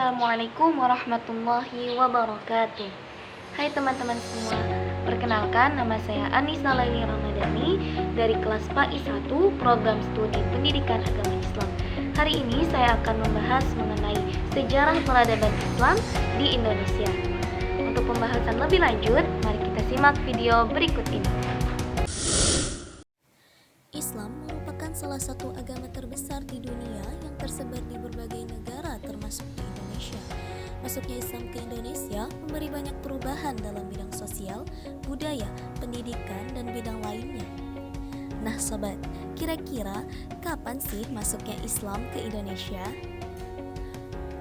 Assalamualaikum warahmatullahi wabarakatuh. Hai teman-teman semua, perkenalkan nama saya Anissa Laili Ramadhani dari kelas PAI 1 Program Studi Pendidikan Agama Islam. Hari ini saya akan membahas mengenai sejarah peradaban Islam di Indonesia. Untuk pembahasan lebih lanjut, mari kita simak video berikut ini. Islam merupakan salah satu agama terbesar di dunia yang tersebar di berbagai negara termasuk di Indonesia. Masuknya Islam ke Indonesia memberi banyak perubahan dalam bidang sosial, budaya, pendidikan, dan bidang lainnya. Nah sobat, kira-kira kapan sih masuknya Islam ke Indonesia?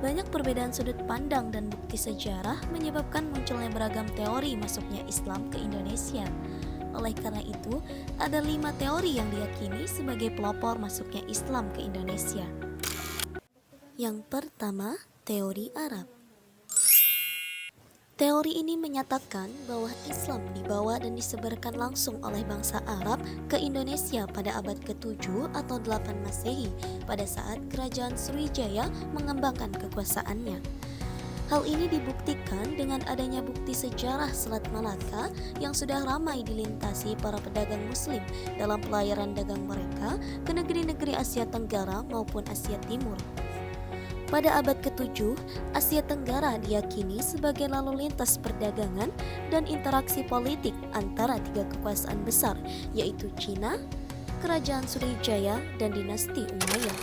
Banyak perbedaan sudut pandang dan bukti sejarah menyebabkan munculnya beragam teori masuknya Islam ke Indonesia. Oleh karena itu, ada 5 teori yang diyakini sebagai pelopor masuknya Islam ke Indonesia. Yang pertama, teori Arab. Teori ini menyatakan bahwa Islam dibawa dan disebarkan langsung oleh bangsa Arab ke Indonesia pada abad ke-7 atau 8 Masehi pada saat kerajaan Sriwijaya mengembangkan kekuasaannya. Hal ini dibuktikan dengan adanya bukti sejarah Selat Malaka yang sudah ramai dilintasi para pedagang muslim dalam pelayaran dagang mereka ke negeri-negeri Asia Tenggara maupun Asia Timur. Pada abad ke-7, Asia Tenggara diyakini sebagai lalu lintas perdagangan dan interaksi politik antara 3 kekuasaan besar, yaitu Cina, Kerajaan Sriwijaya, dan dinasti Umayyah.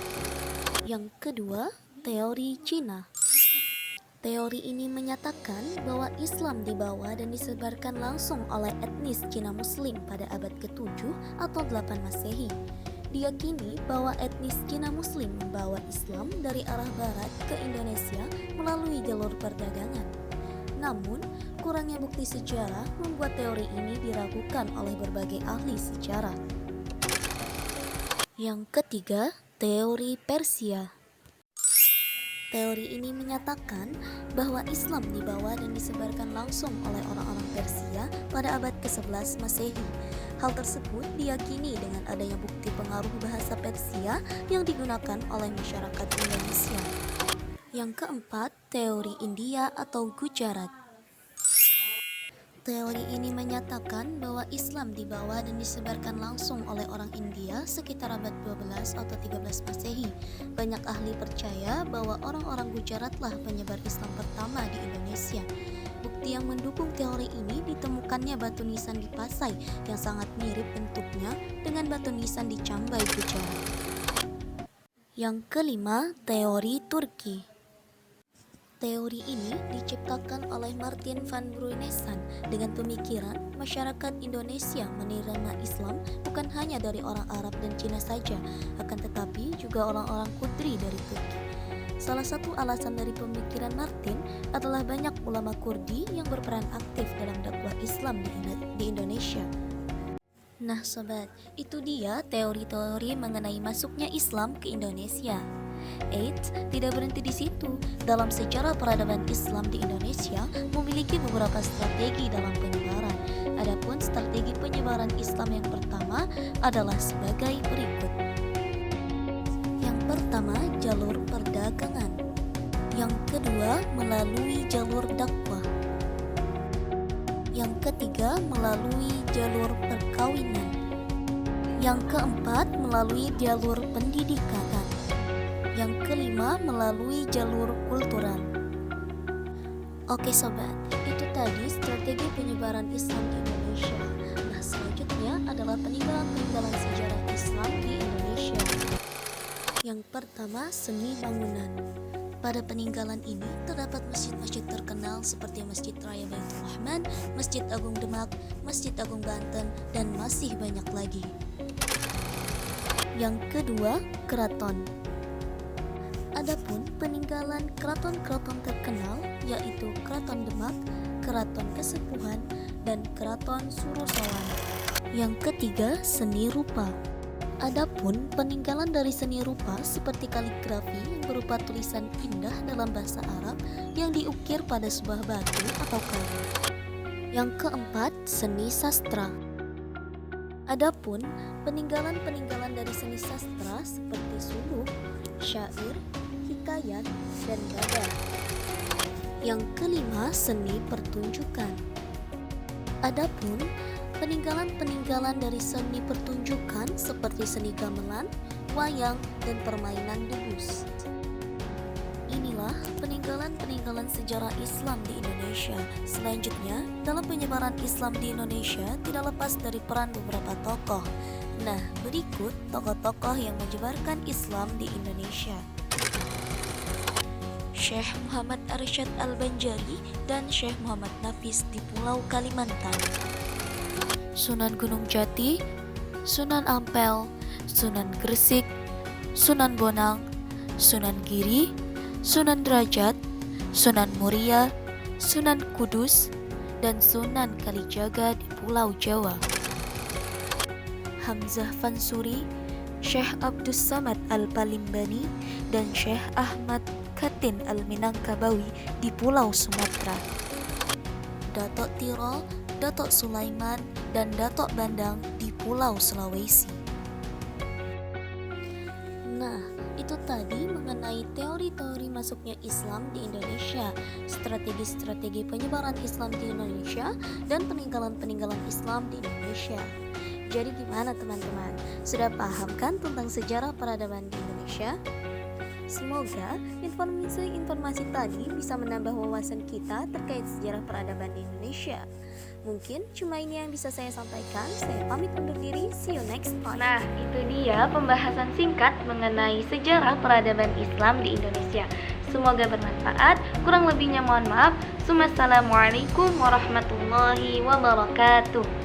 Yang kedua, teori Cina. Teori ini menyatakan bahwa Islam dibawa dan disebarkan langsung oleh etnis Cina Muslim pada abad ke-7 atau 8 Masehi. Diyakini bahwa etnis Cina Muslim membawa Islam dari arah barat ke Indonesia melalui jalur perdagangan. Namun, kurangnya bukti sejarah membuat teori ini diragukan oleh berbagai ahli sejarah. Yang ketiga, teori Persia. Teori ini menyatakan bahwa Islam dibawa dan disebarkan langsung oleh orang-orang Persia pada abad ke-11 Masehi. Hal tersebut diyakini dengan adanya bukti pengaruh bahasa Persia yang digunakan oleh masyarakat Indonesia. Yang keempat, teori India atau Gujarat. Teori ini menyatakan bahwa Islam dibawa dan disebarkan langsung oleh orang India sekitar abad 12 atau 13 Masehi. Banyak ahli percaya bahwa orang-orang Gujaratlah penyebar Islam pertama di Indonesia. Bukti yang mendukung teori ini ditemukannya batu nisan di Pasai yang sangat mirip bentuknya dengan batu nisan di Cambai, Gujarat. Yang kelima, teori Turki. Teori ini diciptakan oleh Martin van Bruinessen dengan pemikiran masyarakat Indonesia menerima Islam bukan hanya dari orang Arab dan Cina saja, akan tetapi juga orang-orang Kudri dari Turki. Salah satu alasan dari pemikiran Martin adalah banyak ulama Kurdi yang berperan aktif dalam dakwah Islam di Indonesia. Nah sobat, itu dia teori-teori mengenai masuknya Islam ke Indonesia. Eits, tidak berhenti di situ. Dalam sejarah peradaban Islam di Indonesia memiliki beberapa strategi dalam penyebaran. Adapun strategi penyebaran Islam yang pertama adalah sebagai berikut. Yang pertama, jalur perdagangan. Yang kedua, melalui jalur dakwah. Yang ketiga, melalui jalur perkawinan. Yang keempat, melalui jalur pendidikan. Yang kelima, melalui jalur kultural. Oke sobat, itu tadi strategi penyebaran Islam di Indonesia. Nah selanjutnya adalah peninggalan-peninggalan sejarah Islam di Indonesia. Yang pertama, seni bangunan. Pada peninggalan ini terdapat masjid-masjid terkenal seperti Masjid Raya Baitur Rahman, Masjid Agung Demak, Masjid Agung Banten, dan masih banyak lagi. Yang kedua, keraton. Adapun peninggalan keraton-keraton terkenal yaitu Keraton Demak, Keraton Kesepuhan, dan Keraton Surosowan. Yang ketiga, seni rupa. Adapun peninggalan dari seni rupa seperti kaligrafi yang berupa tulisan indah dalam bahasa Arab yang diukir pada sebuah batu atau kayu. Yang keempat, seni sastra. Adapun peninggalan-peninggalan dari seni sastra seperti suluk, syair, hikayat, dan badar. Yang kelima, seni pertunjukan. Adapun peninggalan-peninggalan dari seni pertunjukan seperti seni gamelan, wayang, dan permainan debus. Inilah peninggalan-peninggalan sejarah Islam di Indonesia. Selanjutnya, dalam penyebaran Islam di Indonesia tidak lepas dari peran beberapa tokoh. Nah, berikut tokoh-tokoh yang menyebarkan Islam di Indonesia. Syekh Muhammad Arsyad Al-Banjari dan Syekh Muhammad Nafis di Pulau Kalimantan. Sunan Gunung Jati, Sunan Ampel, Sunan Gresik, Sunan Bonang, Sunan Giri, Sunan Derajat, Sunan Muria, Sunan Kudus, dan Sunan Kalijaga di Pulau Jawa. Hamzah Fansuri, Syekh Abdus Samad Al-Palimbani, dan Syekh Ahmad Katin Al-Minangkabawi di Pulau Sumatera. Datuk Tirol, Datuk Sulaiman, dan Datuk Bandang di Pulau Sulawesi. Nah, itu tadi mengenai teori-teori masuknya Islam di Indonesia, strategi-strategi penyebaran Islam di Indonesia, dan peninggalan-peninggalan Islam di Indonesia. Jadi gimana teman-teman? Sudah paham kan tentang sejarah peradaban di Indonesia? Semoga informasi tadi bisa menambah wawasan kita terkait sejarah peradaban di Indonesia. Mungkin cuma ini yang bisa saya sampaikan. Saya pamit undur diri. See you next time. Nah, itu dia pembahasan singkat mengenai sejarah peradaban Islam di Indonesia. Semoga bermanfaat. Kurang lebihnya mohon maaf. Wassalamualaikum warahmatullahi wabarakatuh.